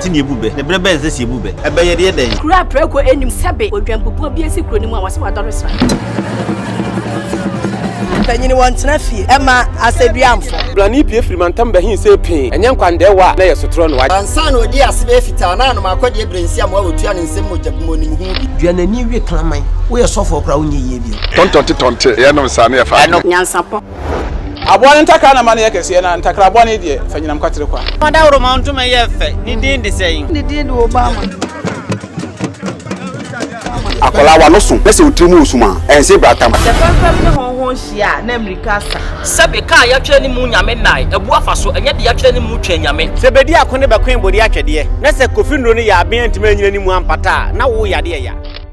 Continue bube. The brebe is the bube. I buy the day. Crap, prego, and sabe, or Jambu be a secret. Was what I was. Penny wants nephew. Emma, I said, Blani P. Freemantam, he say pain, and young Quandera, they are so thrown white. And son, oh dear, Sibefitana, my quadri brain, some will turn in some of the morning. You are a new reclaiming. We are so for crowning ye. Don't Yano Sani, if I know NYANSAPO. I want to take on a money, and take a bonnet, Fenam Catriqua. What I amount to my effect, need the same. They did Obama. Akola wanoso pese utrimu usuma ense bratam The first hon hia na Amerikasa Sabe ka ya twere ni mu nyame nai ebu afaso enye de ya twere ni mu twa nyame Sebedi akone be kwen bodi atwede na se kofi nro ni ya aben ntime nyina ni mu ampata na wo yade ya